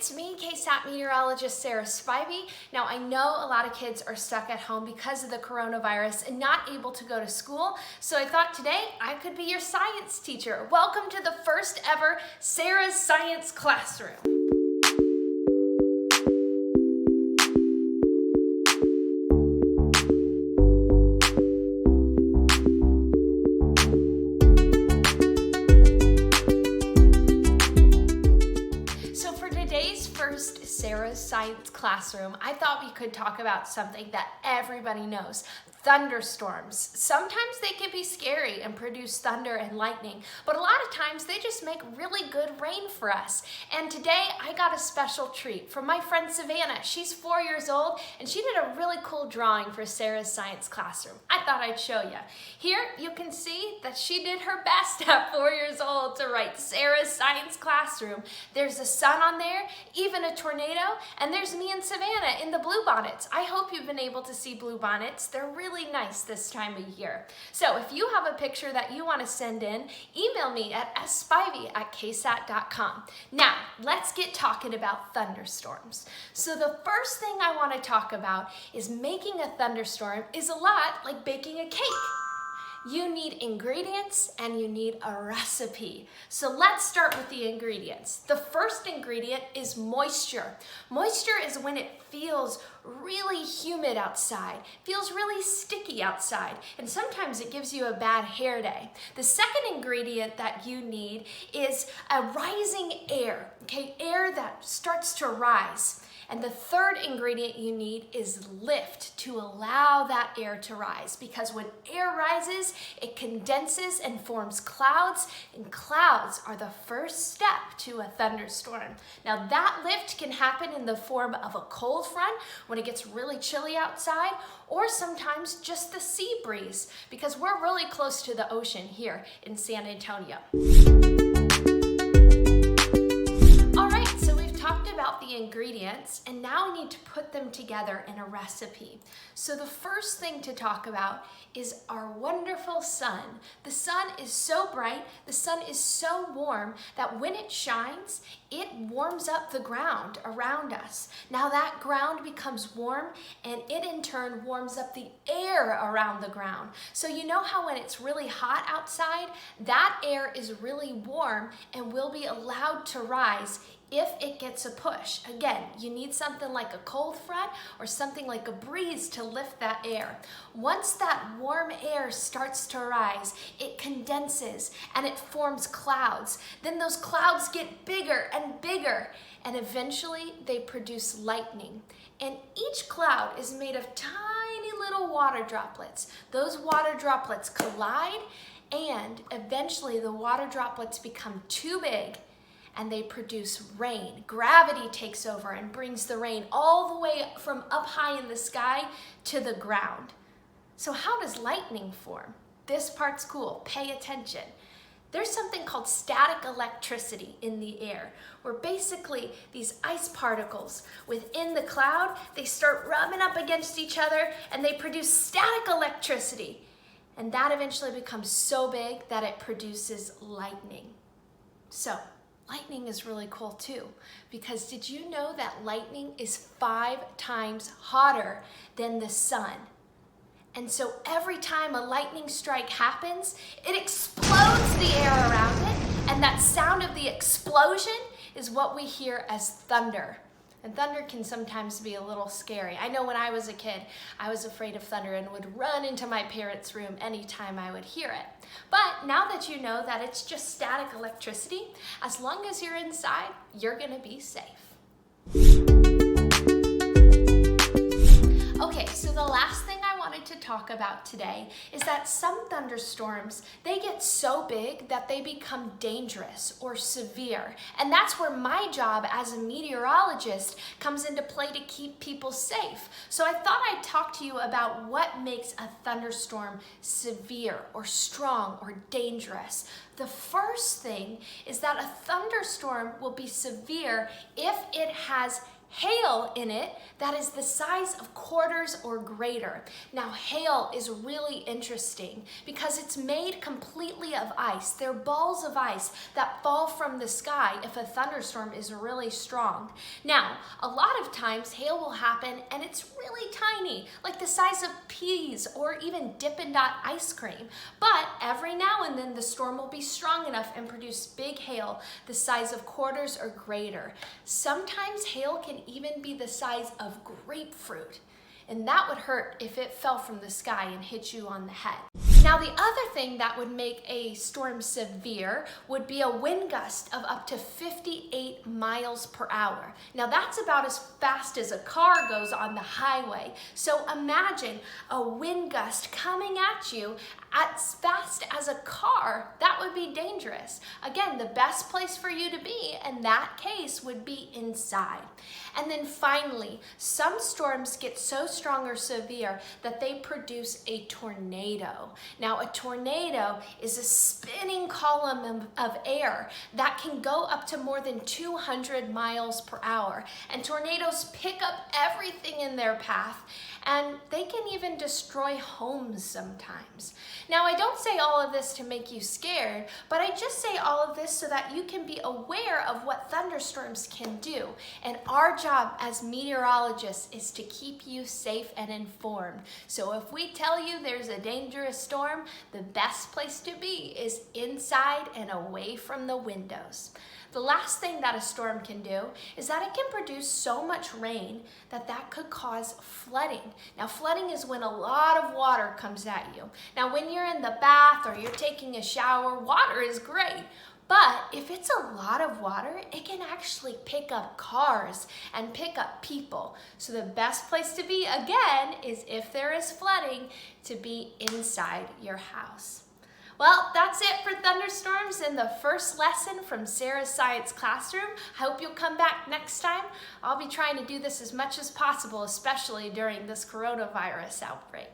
it's me, KSAT meteorologist Sarah Spivey. Now, I know a lot of kids are stuck at home because of the coronavirus and not able to go to school, so I thought today I could be your science teacher. Welcome to the first ever Sarah's Science Classroom. First Sarah's Science Classroom, I thought we could talk about something that everybody knows, thunderstorms. Sometimes they can be scary and produce thunder and lightning, but a lot of times they just make really good rain for us. And today I got a special treat from my friend Savannah. She's 4 years old and she did a really cool drawing for Sarah's Science Classroom. I thought I'd show you. Here you can see that she did her best at 4 years old to write Sarah's Science Classroom. There's a sun on there, even a tornado, and there's me and Savannah in the blue bonnets. I hope you've been able to see blue bonnets. They're really nice this time of year. So if you have a picture that you want to send in, email me at spivey@ksat.com. Now, let's get talking about thunderstorms. So the first thing I want to talk about is making a thunderstorm is a lot like baking a cake. You need ingredients and you need a recipe. So let's start with the ingredients. The first ingredient is moisture. Moisture is when it feels really humid outside, feels really sticky outside, and sometimes it gives you a bad hair day. The second ingredient that you need is a rising air, okay? Air that starts to rise. And the third ingredient you need is lift to allow that air to rise, because when air rises, it condenses and forms clouds, and clouds are the first step to a thunderstorm. Now that lift can happen in the form of a cold front when it gets really chilly outside, or sometimes just the sea breeze, because we're really close to the ocean here in San Antonio. About the ingredients, and now we need to put them together in a recipe. So the first thing to talk about is our wonderful sun. The sun is so bright, the sun is so warm that when it shines, it warms up the ground around us. Now that ground becomes warm, and it in turn warms up the air around the ground. So you know how when it's really hot outside, that air is really warm and will be allowed to rise if it gets a push. Again, you need something like a cold front or something like a breeze to lift that air. Once that warm air starts to rise, it condenses and it forms clouds. Then those clouds get bigger and bigger, and eventually they produce lightning. And each cloud is made of tiny little water droplets. Those water droplets collide, and eventually the water droplets become too big and they produce rain. Gravity takes over and brings the rain all the way from up high in the sky to the ground. So how does lightning form? This part's cool, pay attention. There's something called static electricity in the air, where basically these ice particles within the cloud, they start rubbing up against each other and they produce static electricity. And that eventually becomes so big that it produces lightning. So, lightning is really cool too, because did you know that lightning is 5 times hotter than the sun? And so every time a lightning strike happens, it explodes the air around it, and that sound of the explosion is what we hear as thunder. And thunder can sometimes be a little scary. I know when I was a kid, I was afraid of thunder and would run into my parents' room anytime I would hear it. But now that you know that it's just static electricity, as long as you're inside, you're gonna be safe. Okay, so the last thing I wanted to talk about today is that some thunderstorms, they get so big that they become dangerous or severe. And that's where my job as a meteorologist comes into play to keep people safe. So I thought I'd talk to you about what makes a thunderstorm severe or strong or dangerous. The first thing is that a thunderstorm will be severe if it has hail in it that is the size of quarters or greater. Now, hail is really interesting because it's made completely of ice. They're balls of ice that fall from the sky if a thunderstorm is really strong. Now, a lot of times hail will happen and it's really tiny, like the size of peas or even Dippin' Dot ice cream. But every now and then the storm will be strong enough and produce big hail the size of quarters or greater. Sometimes hail can even be the size of grapefruit, and that would hurt if it fell from the sky and hit you on the head. Now, the other thing that would make a storm severe would be a wind gust of up to 58 miles per hour. Now, that's about as fast as a car goes on the highway. So imagine a wind gust coming at you as fast as a car. That would be dangerous. Again, the best place for you to be in that case would be inside. And then finally, some storms get so strong or severe that they produce a tornado. Now, a tornado is a spinning column of air that can go up to more than 200 miles per hour. And tornadoes pick up everything in their path, and they can even destroy homes sometimes. Now, I don't say all of this to make you scared, but I just say all of this so that you can be aware of what thunderstorms can do. And our job as meteorologists is to keep you safe and informed. So if we tell you there's a dangerous storm, the best place to be is inside and away from the windows. The last thing that a storm can do is that it can produce so much rain that could cause flooding. Now, flooding is when a lot of water comes at you. Now, when you're in the bath or you're taking a shower, water is great. But if it's a lot of water, it can actually pick up cars and pick up people. So the best place to be, again, is if there is flooding, to be inside your house. Well, that's it for thunderstorms in the first lesson from Sarah's Science Classroom. I hope you'll come back next time. I'll be trying to do this as much as possible, especially during this coronavirus outbreak.